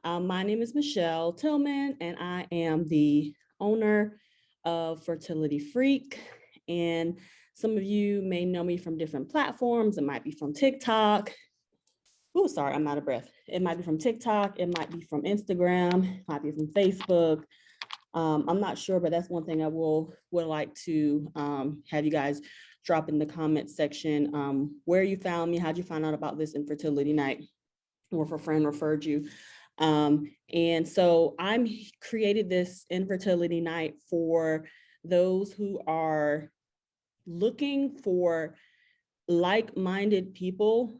My name is Michelle Tillman, and I am the owner of Fertility Freak. And some of you may know me from different platforms. It might be from TikTok. Oh, sorry, I'm out of breath. It might be from TikTok. It might be from Instagram. It might be from Facebook. I'm not sure, but that's one thing I would like to have you guys drop in the comments section where you found me, how'd you find out about this Infertility Night, or if a friend referred you. And so I'm created this Infertility Night for those who are looking for like-minded people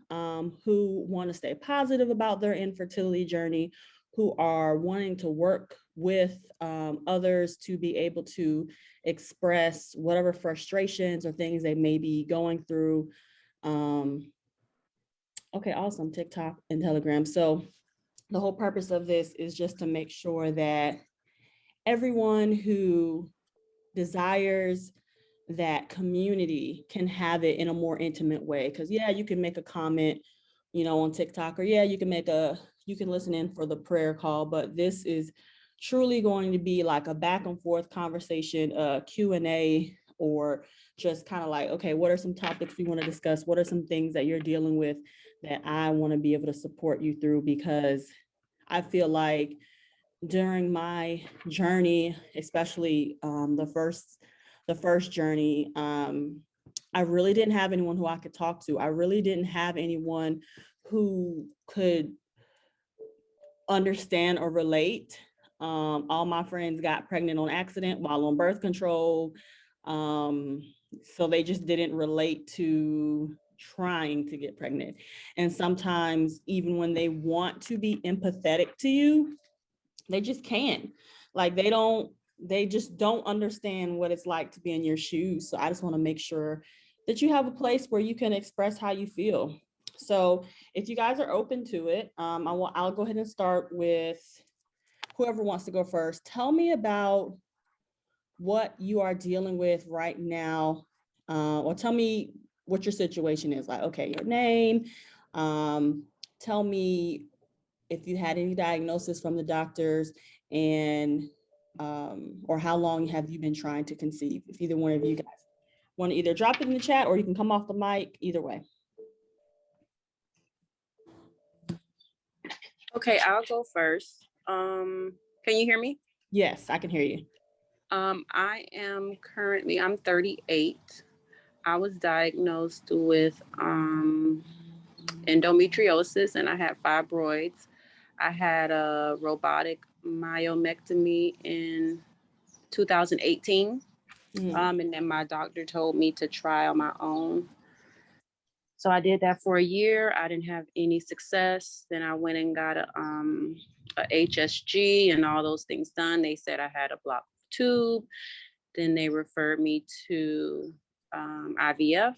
who want to stay positive about their infertility journey, who are wanting to work with others to be able to express whatever frustrations or things they may be going through. Okay, awesome, TikTok and Telegram. So the whole purpose of this is just to make sure that everyone who desires that community can have it in a more intimate way. Because yeah, you can make a comment, on TikTok, or yeah, you can listen in for the prayer call, but this is truly going to be like a back and forth conversation, Q&A, or just kind of like, okay, what are some topics we want to discuss? What are some things that you're dealing with that I want to be able to support you through? Because I feel like during my journey, especially the first journey, I really didn't have anyone who I could talk to. I really didn't have anyone who could understand or relate. All my friends got pregnant on accident while on birth control. So they just didn't relate to trying to get pregnant. And sometimes even when they want to be empathetic to you, they just can't. Like they just don't understand what it's like to be in your shoes. So I just want to make sure that you have a place where you can express how you feel. So if you guys are open to it, I'll go ahead and start with whoever wants to go first. Tell me about what you are dealing with right now, or tell me what your situation is. Like, okay, your name, tell me if you had any diagnosis from the doctors, and or how long have you been trying to conceive? If either one of you guys want to either drop it in the chat, or you can come off the mic, either way. Okay, I'll go first. Can you hear me? Yes, I can hear you. I'm 38. I was diagnosed with endometriosis, and I had fibroids. I had a robotic myomectomy in 2018. And then my doctor told me to try on my own. So I did that for a year. I didn't have any success. Then I went and got a HSG and all those things done. They said I had a blocked tube. Then they referred me to IVF.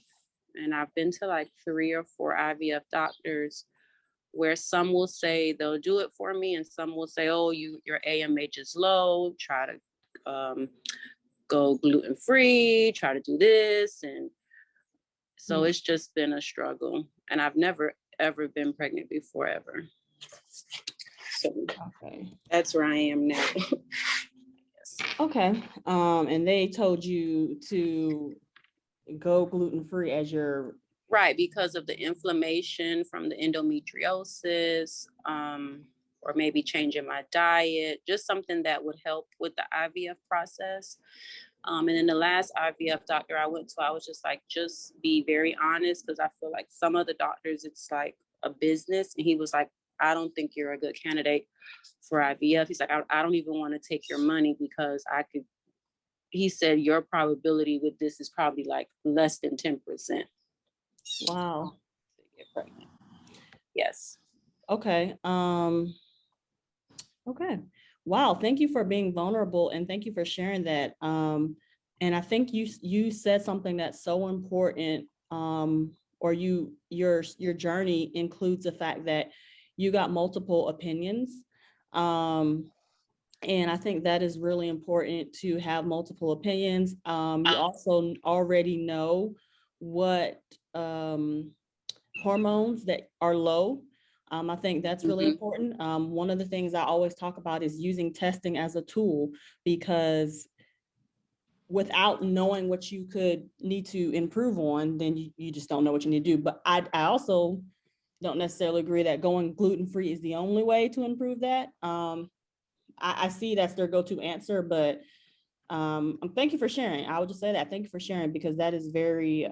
And I've been to like 3 or 4 IVF doctors, where some will say they'll do it for me, and some will say, oh, your AMH is low, try to go gluten-free, try to do this. And so it's just been a struggle. And I've never, ever been pregnant before, ever. So okay, that's where I am now. Yes. Okay. And they told you to go gluten-free as your... Right, because of the inflammation from the endometriosis, or maybe changing my diet, just something that would help with the IVF process. And then the last IVF doctor I went to, I was just like, just be very honest, because I feel like some of the doctors, it's like a business. And he was like, I don't think you're a good candidate for IVF. He's like, I don't even want to take your money, because he said, your probability with this is probably like less than 10%. Wow. To get pregnant. Yes. Okay. Okay. Wow. Thank you for being vulnerable, and thank you for sharing that. And I think you said something that's so important, or your journey includes the fact that you got multiple opinions. And I think that is really important, to have multiple opinions. You also already know what hormones that are low. I think that's really important. One of the things I always talk about is using testing as a tool, because without knowing what you could need to improve on, then you just don't know what you need to do. But I also don't necessarily agree that going gluten-free is the only way to improve that. I see that's their go-to answer, but thank you for sharing. I would just say that. Thank you for sharing, because that is very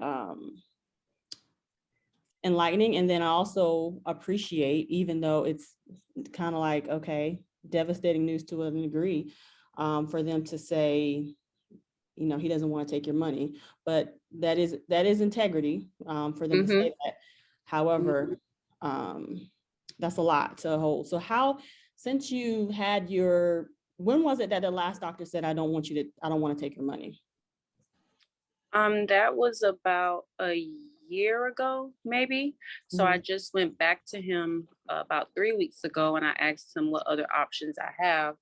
enlightening. And then I also appreciate, even though it's kind of like, okay, devastating news to a degree, for them to say, you know, he doesn't want to take your money, but that is integrity, for them to say that. However, that's a lot to hold. So since you had when was it that the last doctor said, I don't want to take your money? That was about a year ago, maybe. So I just went back to him about 3 weeks ago, and I asked him what other options I have.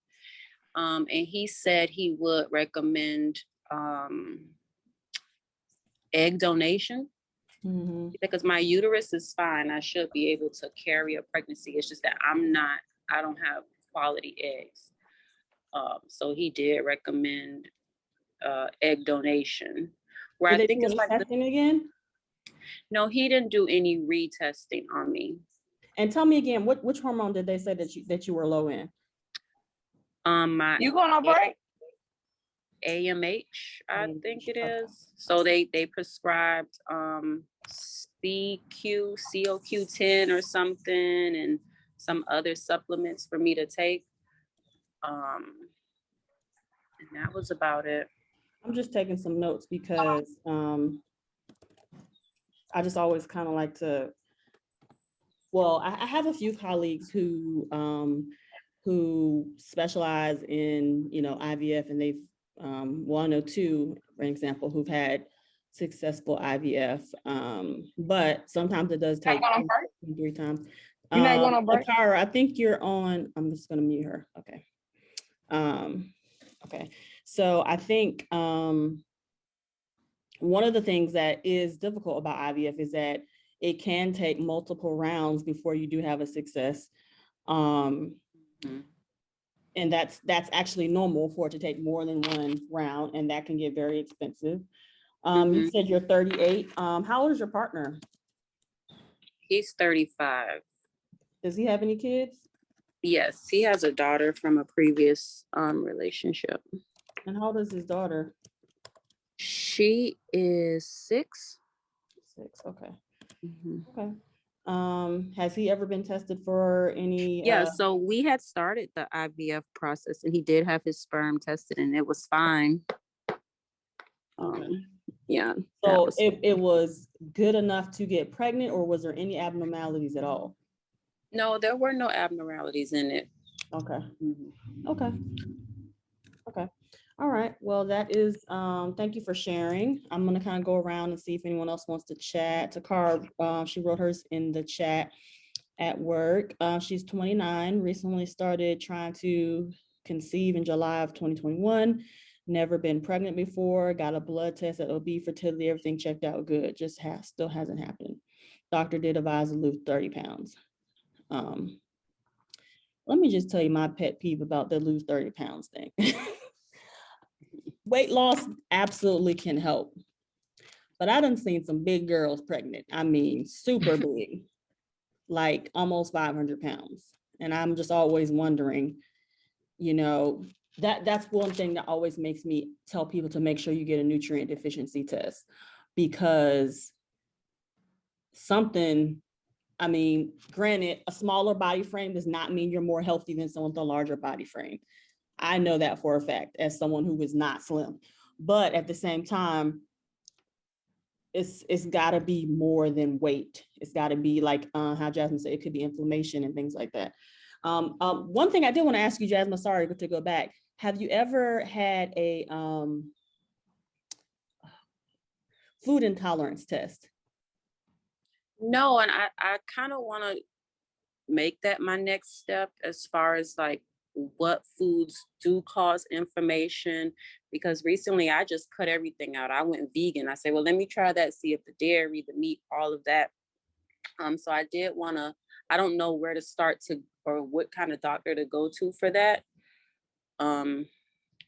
And he said he would recommend egg donation, because my uterus is fine. I should be able to carry a pregnancy. It's just that I don't have quality eggs. So he did recommend egg donation. Where Did I they think do it's any like testing again? No, he didn't do any retesting on me. And tell me again, which hormone did they say that you were low in? My You going on break? AMH, I think it is. So they prescribed CoQ10 or something, and some other supplements for me to take. And that was about it. I'm just taking some notes because I just always kind of like to, well, I have a few colleagues who specialize in, you know, IVF, and they've, one or two, for example, who've had successful IVF. But sometimes it does take 3 times. You're not going on break? Akara, I think you're on, I'm just gonna mute her, okay. Okay, so I think one of the things that is difficult about IVF is that it can take multiple rounds before you do have a success. And that's actually normal for it to take more than one round, and that can get very expensive. You said you're 38. How old is your partner? He's 35. Does he have any kids? Yes, he has a daughter from a previous relationship. And how old is his daughter? She is 6. 6, okay. Okay. Has he ever been tested for any? Yeah, so we had started the IVF process, and he did have his sperm tested, and it was fine. Yeah. So it was good enough to get pregnant, or was there any abnormalities at all? No, there were no abnormalities in it. Okay. Okay. Okay. All right. Well, that is, thank you for sharing. I'm going to kind of go around and see if anyone else wants to chat. Takar, she wrote hers in the chat at work. She's 29, recently started trying to conceive in July of 2021. Never been pregnant before, got a blood test at OB, fertility, everything checked out good, just still hasn't happened. Doctor did advise to lose 30 pounds. Let me just tell you my pet peeve about the lose 30 pounds thing. Weight loss absolutely can help, but I done seen some big girls pregnant. I mean, super big, like almost 500 pounds. And I'm just always wondering, you know, that's one thing that always makes me tell people to make sure you get a nutrient deficiency test, because I mean, granted, a smaller body frame does not mean you're more healthy than someone with a larger body frame. I know that for a fact as someone who is not slim, but at the same time, it's got to be more than weight. It's got to be like how Jasmine said, it could be inflammation and things like that. One thing I did want to ask you, Jasmine, sorry, but to go back, have you ever had a food intolerance test? No, and I kind of want to make that my next step, as far as like what foods do cause inflammation, because recently I just cut everything out. I went vegan. I said, well, let me try that, see if the dairy, the meat, all of that. So I I don't know where to start or what kind of doctor to go to for that. A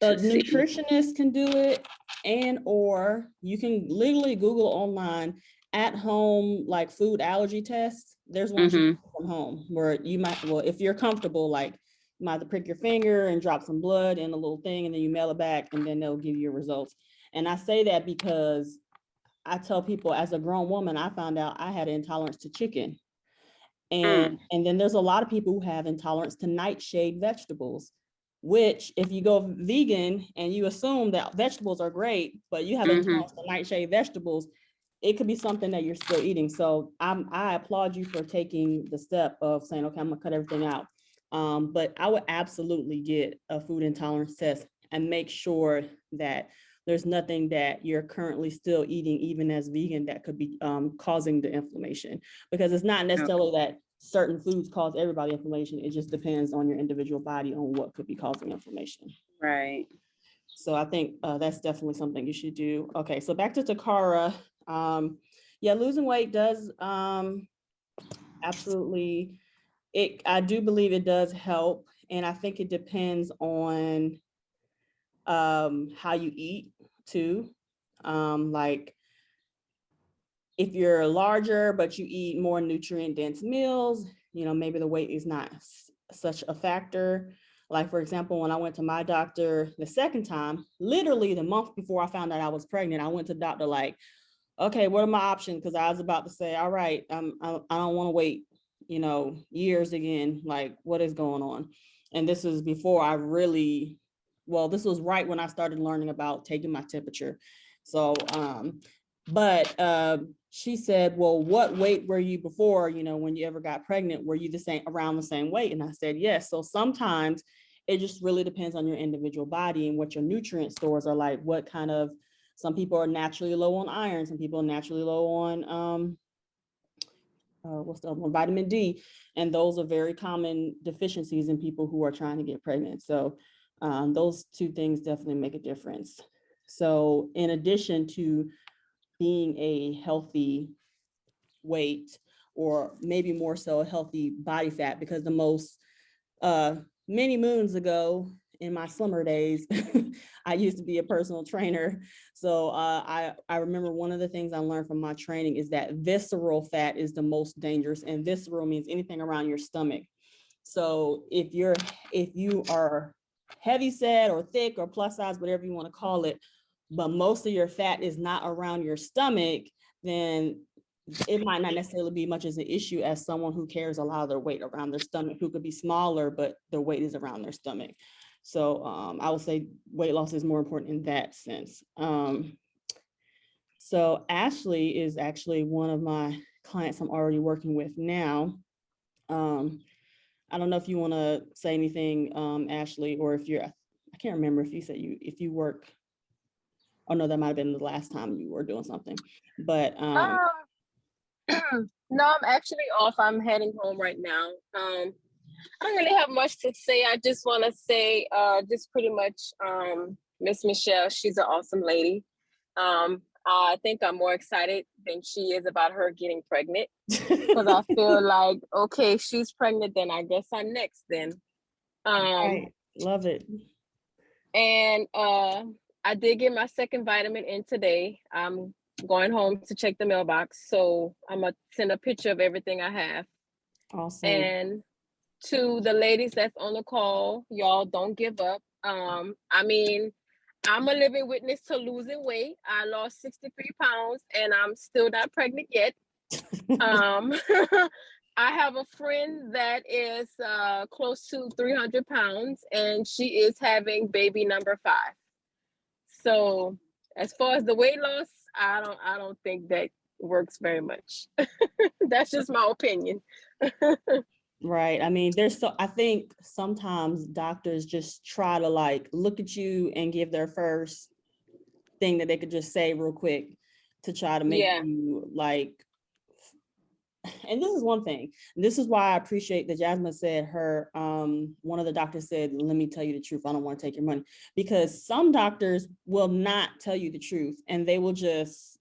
To see. nutritionist can do it, and or you can literally Google online at home like food allergy tests. There's ones you can do from home where you might, well, if you're comfortable, like you might have to prick your finger and drop some blood in a little thing, and then you mail it back, and then they'll give you your results. And I say that because I tell people, as a grown woman, I found out I had an intolerance to chicken. And then there's a lot of people who have intolerance to nightshade vegetables, which if you go vegan and you assume that vegetables are great, but you have intolerance to nightshade vegetables, it could be something that you're still eating. So I applaud you for taking the step of saying, okay, I'm gonna cut everything out. But I would absolutely get a food intolerance test and make sure that there's nothing that you're currently still eating, even as vegan, that could be causing the inflammation. Because it's not necessarily that certain foods cause everybody inflammation. It just depends on your individual body on what could be causing inflammation. Right. So I think that's definitely something you should do. Okay, so back to Takara. Yeah, losing weight does absolutely, I do believe it does help. And I think it depends on how you eat too. Like if you're larger, but you eat more nutrient dense meals, you know, maybe the weight is not such a factor. Like, for example, when I went to my doctor the second time, literally the month before I found out I was pregnant, I went to the doctor like, okay, what are my options? Because I was about to say, all right, I don't want to wait, you know, years again. Like, what is going on? And this is before I really, well, this was right when I started learning about taking my temperature. So, she said, well, what weight were you before, you know, when you ever got pregnant? Were you around the same weight? And I said, yes. So sometimes it just really depends on your individual body and what your nutrient stores are like, what kind of, some people are naturally low on iron, some people are naturally low on what's the other one? Vitamin D. And those are very common deficiencies in people who are trying to get pregnant. So those two things definitely make a difference. So in addition to being a healthy weight, or maybe more so a healthy body fat, because the most many moons ago in my summer days, I used to be a personal trainer. So I remember one of the things I learned from my training is that visceral fat is the most dangerous, and visceral means anything around your stomach. So if you are heavy set or thick or plus size, whatever you want to call it, but most of your fat is not around your stomach, then it might not necessarily be much as an issue as someone who carries a lot of their weight around their stomach, who could be smaller, but their weight is around their stomach. So I would say weight loss is more important in that sense. So Ashley is actually one of my clients I'm already working with now. I don't know if you want to say anything, Ashley, or if I can't remember if you said if you work. Oh no, that might have been the last time you were doing something, but No, I'm actually off. I'm heading home right now. I don't really have much to say. I just want to say, just pretty much, Miss Michelle, she's an awesome lady. I think I'm more excited than she is about her getting pregnant, because I feel like, okay, she's pregnant, then I guess I'm next then. Right. Love it. And I did get my second vitamin in today. I'm going home to check the mailbox, so I'm gonna send a picture of everything I have. Awesome. And to the ladies that's on the call, y'all don't give up. I mean, I'm a living witness to losing weight. I lost 63 pounds and I'm still not pregnant yet. I have a friend that is close to 300 pounds and she is having baby number 5. So as far as the weight loss, I don't think that works very much. That's just my opinion. Right. I mean, I think sometimes doctors just try to like look at you and give their first thing that they could just say real quick to try to make you like, and this is one thing. This is why I appreciate that Jasmine said one of the doctors said, let me tell you the truth. I don't want to take your money, because some doctors will not tell you the truth and they will just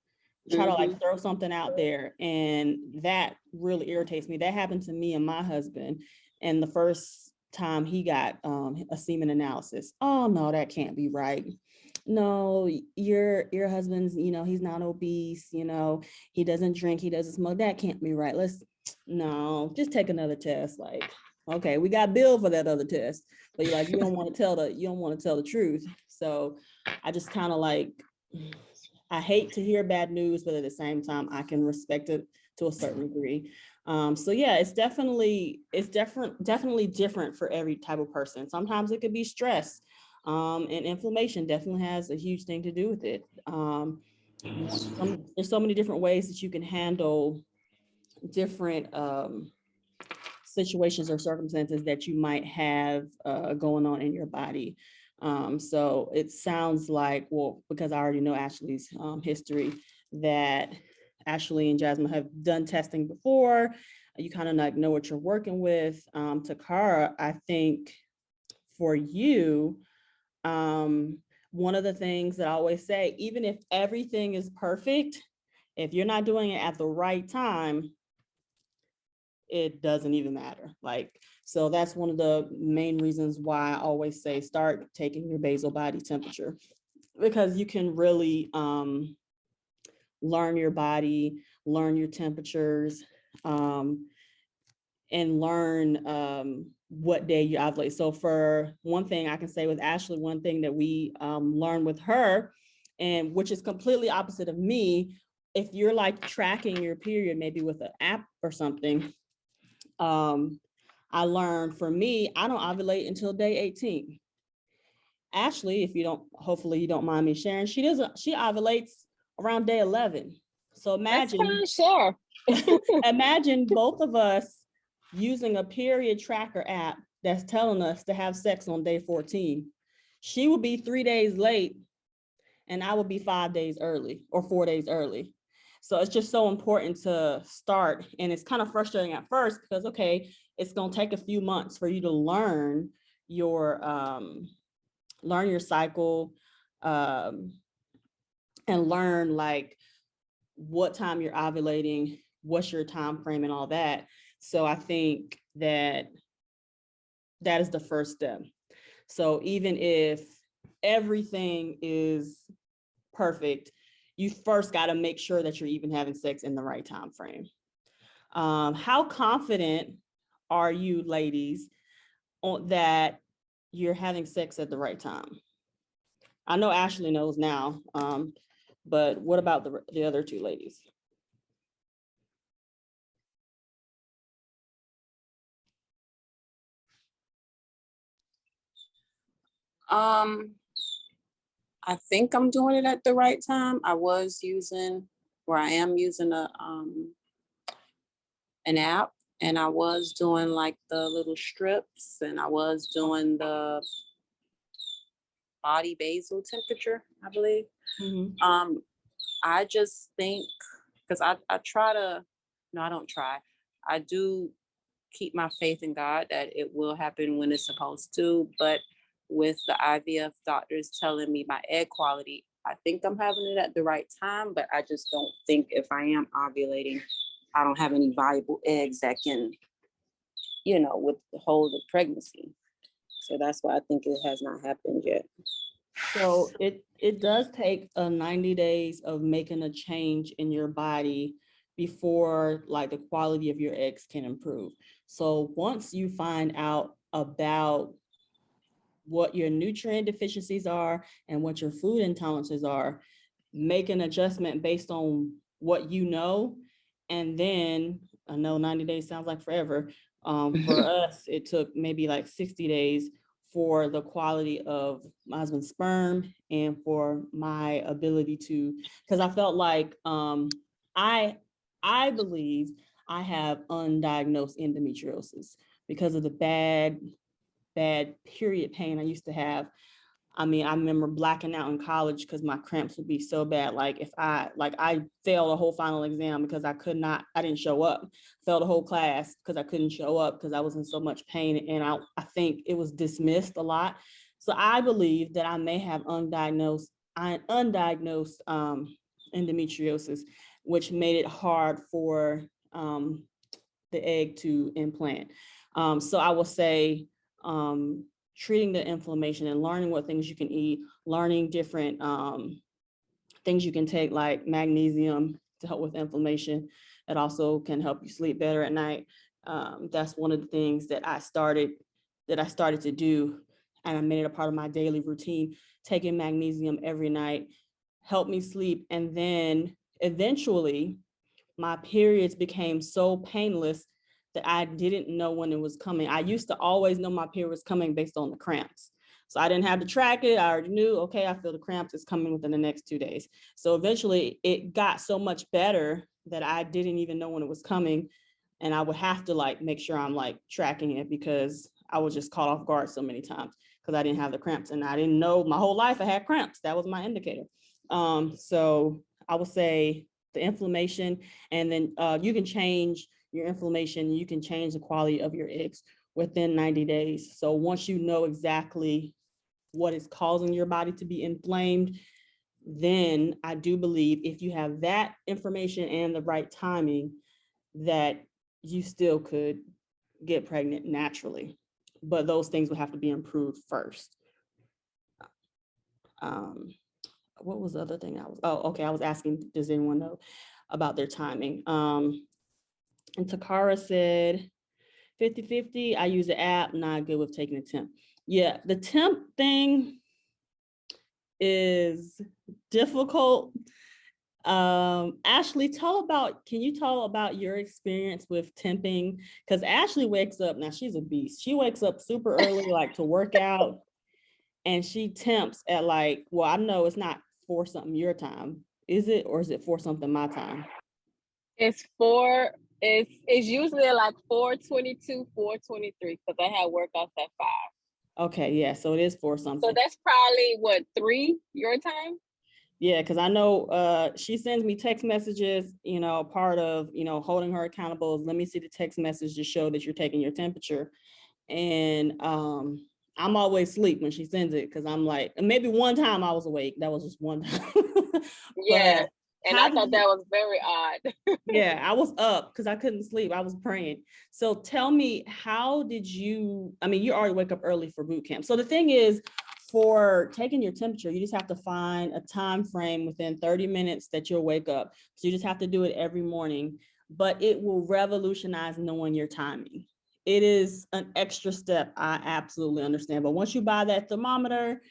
try to like throw something out there, and that really irritates me. That happened to me and my husband, and the first time he got a semen analysis. Oh no, that can't be right. No, your husband's, he's not obese, he doesn't drink, he doesn't smoke. That can't be right. No, just take another test. Like, okay, we got billed for that other test, but you're like, you don't want to tell the truth. So I just kind of like, I hate to hear bad news, but at the same time, I can respect it to a certain degree. So yeah, it's definitely different for every type of person. Sometimes it could be stress, and inflammation definitely has a huge thing to do with it. There's so many different ways that you can handle different situations or circumstances that you might have going on in your body. So it sounds like, well, because I already know Ashley's history, that Ashley and Jasmine have done testing before. You kind of like know what you're working with. Takara, I think for you, one of the things that I always say, even if everything is perfect, if you're not doing it at the right time, it doesn't even matter. Like, so that's one of the main reasons why I always say start taking your basal body temperature, because you can really learn your body, learn your temperatures, and learn what day you ovulate. So for one thing I can say with Ashley, one thing that we learned with her, and which is completely opposite of me, if you're like tracking your period, maybe with an app or something, I learned for me, I don't ovulate until day 18. Ashley, hopefully you don't mind me sharing, she ovulates around day 11. So imagine, sure. imagine both of us using a period tracker app that's telling us to have sex on day 14. She will be 3 days late and I will be 5 days early or 4 days early. So it's just so important to start. And it's kind of frustrating at first because, okay, it's going to take a few months for you to learn your cycle, and learn like what time you're ovulating, what's your time frame and all that. So I think that is the first step. So even if everything is perfect, you first got to make sure that you're even having sex in the right time frame. How confident are you, ladies, that you're having sex at the right time? I know Ashley knows now, but what about the other two ladies? I think I'm doing it at the right time. I am using an app, and I was doing like the little strips, and I was doing the body basal temperature, I believe. Mm-hmm. I just think, because I try to, no, I don't try. I do keep my faith in God that it will happen when it's supposed to, but with the IVF doctors telling me my egg quality, I think I'm having it at the right time, but I just don't think if I am ovulating, I don't have any viable eggs that can, hold the pregnancy. So that's why I think it has not happened yet. So it does take 90 days of making a change in your body before like the quality of your eggs can improve. So once you find out about what your nutrient deficiencies are and what your food intolerances are, make an adjustment based on what you know. And then I know 90 days sounds like forever. For us, it took maybe like 60 days for the quality of my husband's sperm and for my ability to, because I felt like I believe I have undiagnosed endometriosis because of the bad period pain I used to have. I mean, I remember blacking out in college because my cramps would be so bad. Like if I failed a whole final exam because I didn't show up, failed a whole class because I couldn't show up because I was in so much pain. And I think it was dismissed a lot. So I believe that I may have undiagnosed endometriosis, which made it hard for the egg to implant. So I will say treating the inflammation and learning what things you can eat, learning different things you can take, like magnesium to help with inflammation. It also can help you sleep better at night. That's one of the things that I started to do, and I made it a part of my daily routine. Taking magnesium every night helped me sleep, and then eventually my periods became so painless that I didn't know when it was coming. I used to always know my period was coming based on the cramps. So I didn't have to track it. I already knew, okay, I feel the cramps is coming within the next 2 days. So eventually it got so much better that I didn't even know when it was coming. And I would have to like make sure I'm like tracking it, because I was just caught off guard so many times because I didn't have the cramps, and I didn't know my whole life I had cramps. That was my indicator. So I would say the inflammation, and then you can change your inflammation, you can change the quality of your eggs within 90 days. So once you know exactly what is causing your body to be inflamed, then I do believe if you have that information and the right timing, that you still could get pregnant naturally. But those things would have to be improved first. What was the other thing I was asking, does anyone know about their timing? And Takara said, 50-50, I use the app, not good with taking a temp. Yeah, the temp thing is difficult. Ashley, can you tell about your experience with temping? Because Ashley wakes up, now she's a beast. She wakes up super early, like to work out, and she temps at like, well, I know it's not 4 something your time, is it? Or is it 4 something my time? It's usually like 4:22, 4:23, because I have workouts at 5. Okay, yeah, so it is 4 something. So that's probably what, 3 your time? Yeah, because I know she sends me text messages, part of, holding her accountable is let me see the text message to show that you're taking your temperature. And I'm always asleep when she sends it, because I'm like, maybe one time I was awake. That was just one time. Yeah. And I thought that was very odd. Yeah, I was up because I couldn't sleep. I was praying. So tell me, how did you, you already wake up early for boot camp. So the thing is, for taking your temperature, you just have to find a time frame within 30 minutes that you'll wake up. So you just have to do it every morning, but it will revolutionize knowing your timing. It is an extra step. I absolutely understand. But once you buy that thermometer,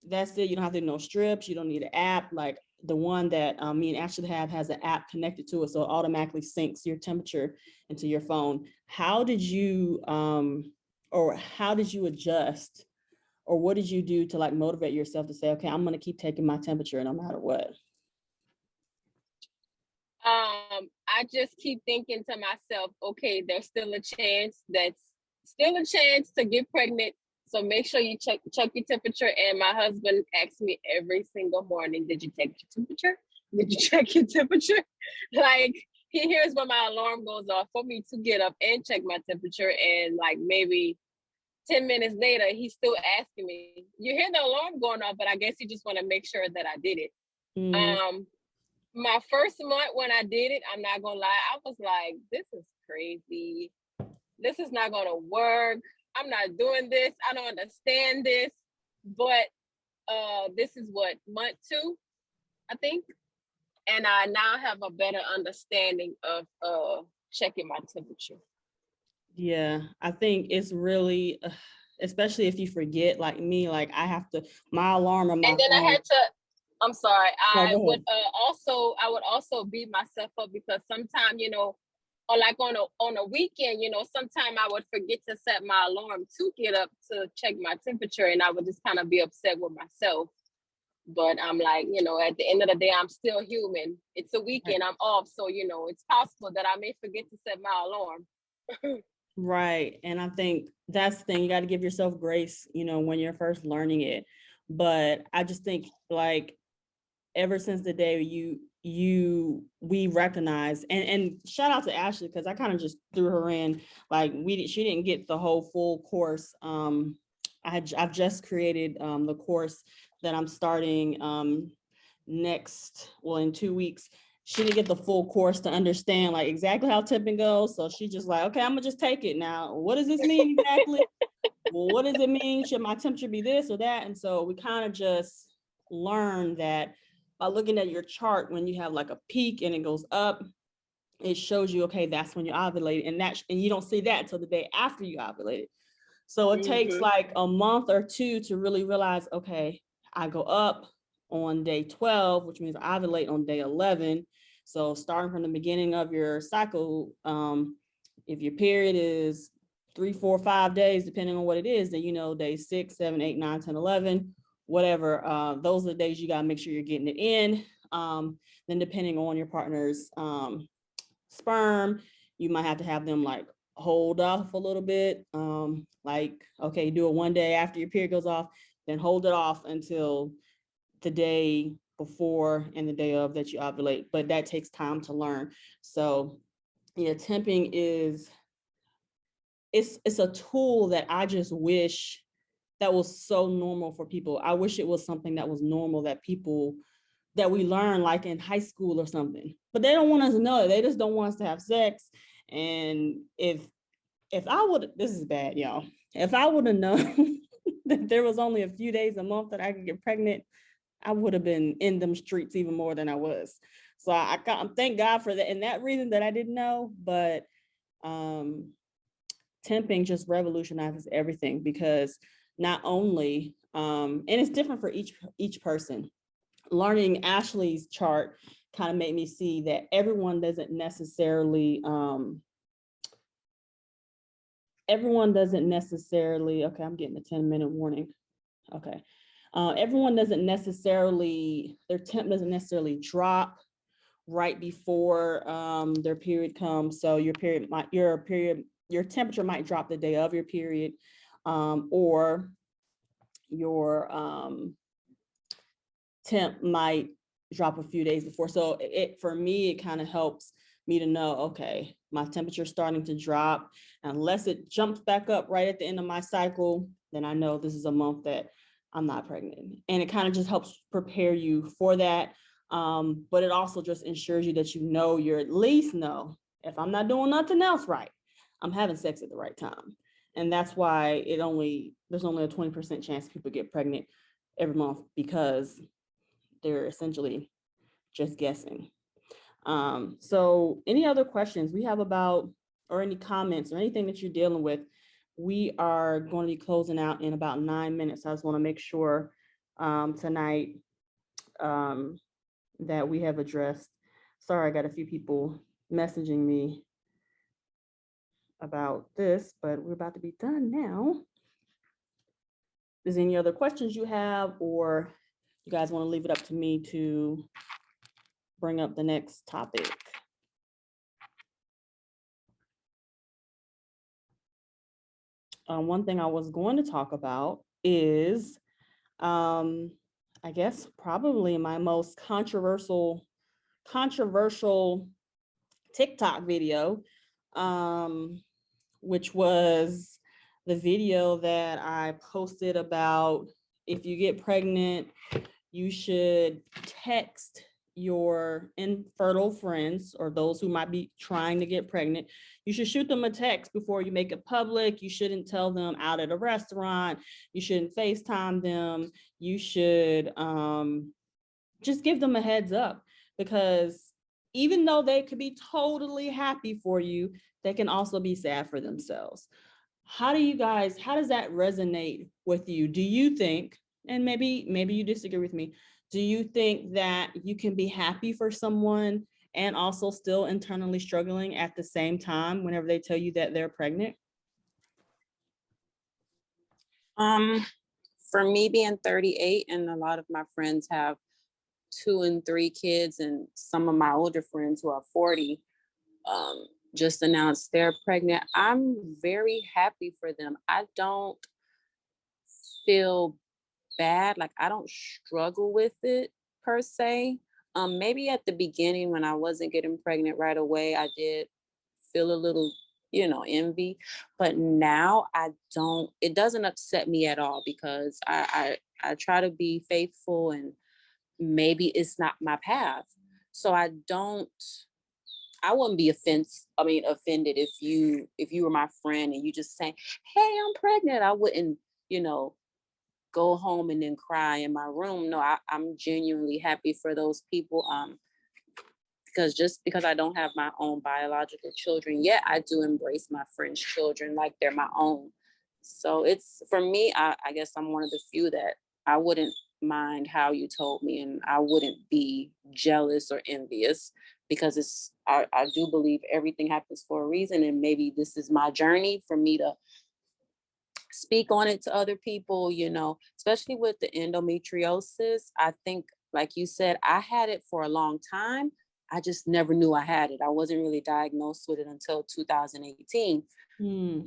that's it. You don't have to do no strips. You don't need an app. Like the one that me and Ashley have has an app connected to it, so it automatically syncs your temperature into your phone. How did you adjust, or what did you do to like motivate yourself to say, okay, I'm going to keep taking my temperature no matter what? I just keep thinking to myself, okay, there's still a chance to get pregnant. So make sure you check your temperature. And my husband asks me every single morning, did you take your temperature? Did you check your temperature? Like, he hears when my alarm goes off for me to get up and check my temperature. And like maybe 10 minutes later, he's still asking me, you hear the alarm going off, but I guess he just want to make sure that I did it. Mm-hmm. My first month when I did it, I'm not gonna lie, I was like, this is crazy. This is not gonna work. I'm not doing this. I don't understand this. But this is what, month 2, I think. And I now have a better understanding of checking my temperature. Yeah, I think it's really, especially if you forget, like me, like I have to, my alarm on my and then phone. I had to, I'm sorry, I would also beat myself up, because sometimes, or like on a weekend, sometimes I would forget to set my alarm to get up to check my temperature, and I would just kind of be upset with myself. But I'm like, at the end of the day, I'm still human. It's a weekend, right. I'm off. So, it's possible that I may forget to set my alarm. Right. And I think that's the thing, you got to give yourself grace, when you're first learning it. But I just think like ever since the day we recognize, and shout out to Ashley, because I kind of just threw her in, like she didn't get the whole full course. I've just created the course that I'm starting in 2 weeks, she didn't get the full course to understand like exactly how temping goes. So she just like, okay, I'm gonna just take it now. What does this mean exactly? Well, what does it mean? Should my temperature be this or that? And so we kind of just learned that by looking at your chart, when you have like a peak and it goes up, it shows you, okay, that's when you ovulate, and you don't see that until the day after you ovulate. So it takes like a month or two to really realize, okay, I go up on day 12, which means I ovulate on day 11. So starting from the beginning of your cycle, if your period is 3, 4, 5 days, depending on what it is, then you know day 6, 7, 8, 9, 10, 11, whatever. Those are the days you gotta make sure you're getting it in. Then depending on your partner's sperm, you might have to have them like hold off a little bit. Like, okay, do it one day after your period goes off, then hold it off until the day before and the day of that you ovulate. But that takes time to learn. So yeah, temping is, it's a tool that I just wish that was so normal for people. I wish it was something that was normal that we learn like in high school or something, but they don't want us to know it. They just don't want us to have sex. And if I would, this is bad, y'all. If I would have known that there was only a few days a month that I could get pregnant, I would have been in them streets even more than I was. So I thank God for that. And that reason that I didn't know, but temping just revolutionizes everything, because not only, and it's different for each person. Learning Ashley's chart kind of made me see that everyone doesn't necessarily, okay, I'm getting a 10-minute warning. Okay. Everyone doesn't necessarily, their temp doesn't necessarily drop right before their period comes. So your temperature might drop the day of your period, or your temp might drop a few days before. So for me, it kind of helps me to know, okay, my temperature is starting to drop. Unless it jumps back up right at the end of my cycle, then I know this is a month that I'm not pregnant. And it kind of just helps prepare you for that. But it also just ensures you that you at least know, if I'm not doing nothing else right, I'm having sex at the right time. And that's why there's only a 20% chance people get pregnant every month, because they're essentially just guessing. So any other questions we have about, or any comments or anything that you're dealing with? We are going to be closing out in about 9 minutes. I just want to make sure tonight that we have addressed. Sorry, I got a few people messaging me about this, but we're about to be done now. Is there any other questions you have, or you guys want to leave it up to me to bring up the next topic? One thing I was going to talk about is, I guess probably my most controversial TikTok video, which was the video that I posted about, if you get pregnant, you should text your infertile friends or those who might be trying to get pregnant. You should shoot them a text before you make it public. You shouldn't tell them out at a restaurant. You shouldn't FaceTime them. You should just give them a heads up, because even though they could be totally happy for you, they can also be sad for themselves. How does that resonate with you? Do you think, and maybe you disagree with me, do you think that you can be happy for someone and also still internally struggling at the same time whenever they tell you that they're pregnant? For me being 38, and a lot of my friends have 2 and 3 kids, and some of my older friends who are 40 just announced they're pregnant, I'm very happy for them. I don't feel bad. Like, I don't struggle with it per se. Maybe at the beginning when I wasn't getting pregnant right away, I did feel a little, envy. But now it doesn't upset me at all, because I try to be faithful and maybe it's not my path. So I wouldn't be offended if you were my friend and you just saying, hey, I'm pregnant. I wouldn't, go home and then cry in my room. No, I'm genuinely happy for those people. Because just because I don't have my own biological children yet, I do embrace my friends' children like they're my own. So it's, for me, I guess I'm one of the few that I wouldn't mind how you told me, and I wouldn't be jealous or envious, because I do believe everything happens for a reason, and maybe this is my journey for me to speak on it to other people, especially with the endometriosis. I think, like you said, I had it for a long time. I just never knew I had it. I wasn't really diagnosed with it until 2018.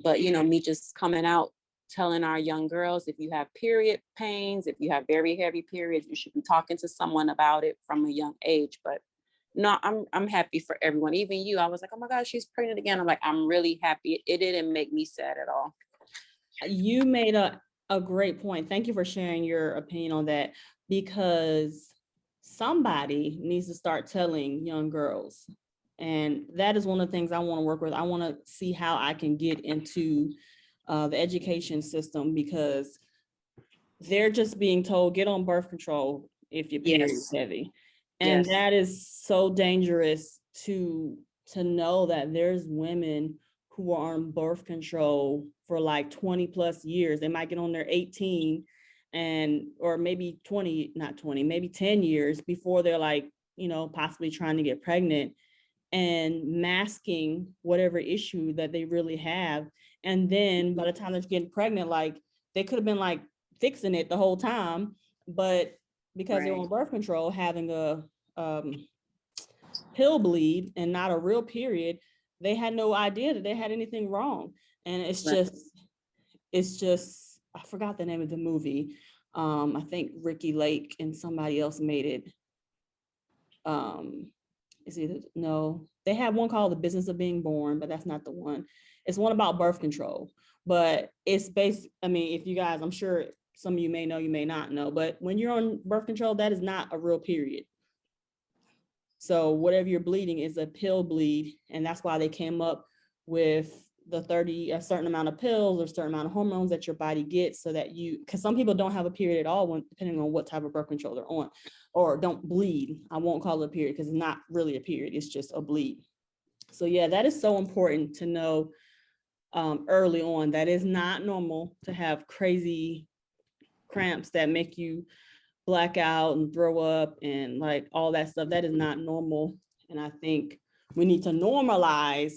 But, me just coming out, telling our young girls, if you have period pains, if you have very heavy periods, you should be talking to someone about it from a young age. But no, I'm happy for everyone. Even you, I was like, oh my gosh, she's pregnant again. I'm like, I'm really happy. It didn't make me sad at all. You made a great point. Thank you for sharing your opinion on that, because somebody needs to start telling young girls. And that is one of the things I want to work with. I want to see how I can get into the education system, because they're just being told, get on birth control if your period is heavy. And that is so dangerous to know that there's women who are on birth control for like 20 plus years. They might get on their 18 or maybe 20, not 20, maybe 10 years before they're like, possibly trying to get pregnant, and masking whatever issue that they really have. And then by the time they're getting pregnant, like they could have been like fixing it the whole time, but because they're on birth control, having a pill bleed and not a real period, they had no idea that they had anything wrong. And it's just, I forgot the name of the movie. I think Ricky Lake and somebody else made it. They had one called The Business of Being Born, but that's not the one. It's one about birth control, but it's based, if you guys, I'm sure some of you may know, you may not know, but when you're on birth control, that is not a real period. So whatever you're bleeding is a pill bleed. And that's why they came up with a certain amount of pills or a certain amount of hormones that your body gets, so that because some people don't have a period at all depending on what type of birth control they're on, or don't bleed. I won't call it a period because it's not really a period. It's just a bleed. So yeah, that is so important to know early on. That is not normal to have crazy cramps that make you black out and throw up and like all that stuff. That is not normal. And I think we need to normalize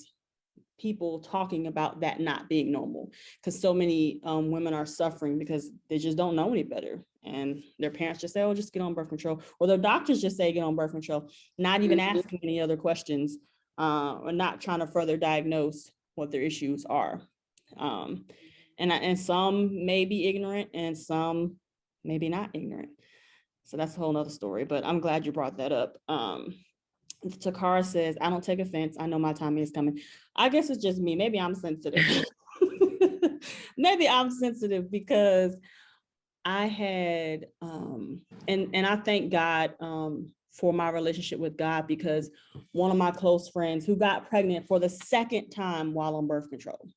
people talking about that not being normal, because so many women are suffering because they just don't know any better. And their parents just say, oh, just get on birth control. Or their doctors just say, get on birth control, not even asking any other questions, or not trying to further diagnose what their issues are. And some may be ignorant and some maybe not ignorant. So that's a whole nother story, but I'm glad you brought that up. Takara says, I don't take offense. I know my timing is coming. I guess it's just me. Maybe I'm sensitive. Maybe I'm sensitive because I had, and I thank God for my relationship with God, because one of my close friends who got pregnant for the second time while on birth control,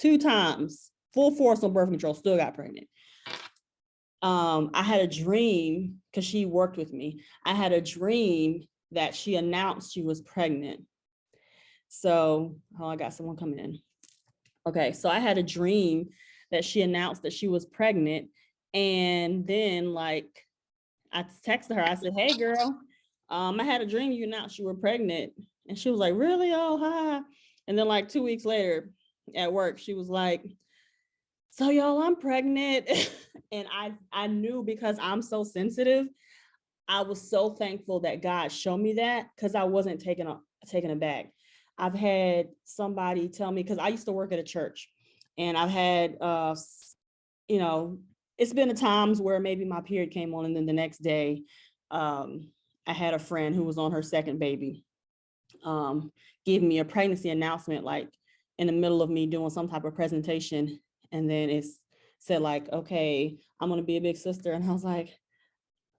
2 times, full force on birth control, still got pregnant. I had a dream, because she worked with me. I had a dream that she announced she was pregnant. So, I got someone coming in. Okay, so I had a dream that she announced that she was pregnant. And then I texted her, I said, hey girl, I had a dream you announced you were pregnant. And she was like, really? Oh, hi. And then 2 weeks later at work, she was like, so y'all, I'm pregnant. And I knew, because I'm so sensitive, I was so thankful that God showed me that, because I wasn't taken aback. I've had somebody tell me, because I used to work at a church, and I've had, it's been times where maybe my period came on, and then the next day, I had a friend who was on her second baby, give me a pregnancy announcement, in the middle of me doing some type of presentation. And then it said okay, I'm going to be a big sister. And I was like,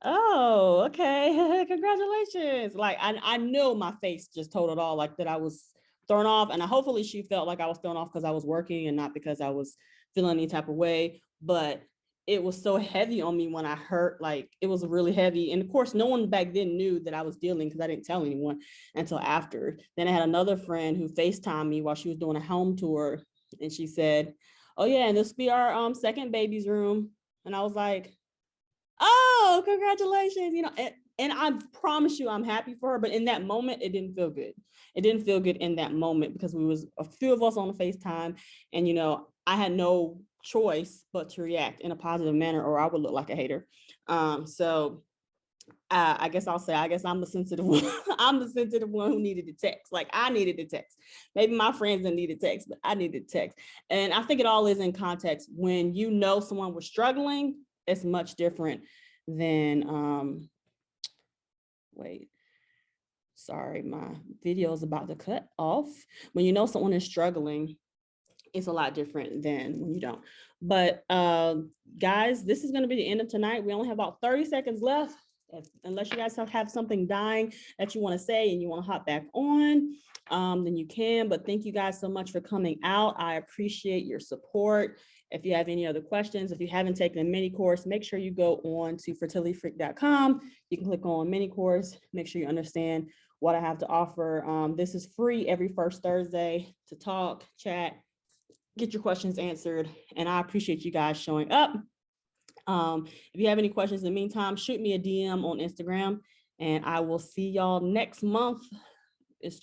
Oh, okay. Congratulations. Like I know my face just told it all, like that I was thrown off. And hopefully she felt like I was thrown off because I was working and not because I was feeling any type of way. But it was so heavy on me when I heard, like it was really heavy. And of course, no one back then knew that I was dealing because I didn't tell anyone until after. Then I had another friend who FaceTimed me while she was doing a home tour. And she said, oh yeah, and this will be our second baby's room. And I was like, oh, congratulations, and I promise you I'm happy for her, but in that moment, it didn't feel good. It didn't feel good in that moment because we was a few of us on the FaceTime and, I had no choice but to react in a positive manner or I would look like a hater. So I guess I'll say, I guess I'm the sensitive one. I'm the sensitive one who needed the text. Like I needed the text. Maybe my friends didn't need the text, but I needed the text. And I think it all is in context. When you know someone was struggling, it's much different than wait. Sorry, my video is about to cut off. When you know someone is struggling, it's a lot different than when you don't. But guys, this is going to be the end of tonight. We only have about 30 seconds left. Unless you guys have something dying that you want to say and you want to hop back on, then you can. But thank you guys so much for coming out. I appreciate your support. If you have any other questions, if you haven't taken a mini course, make sure you go on to fertilityfreak.com. You can click on mini course, make sure you understand what I have to offer. This is free every first Thursday to talk, chat, get your questions answered. And I appreciate you guys showing up. If you have any questions in the meantime, shoot me a DM on Instagram and I will see y'all next month. It's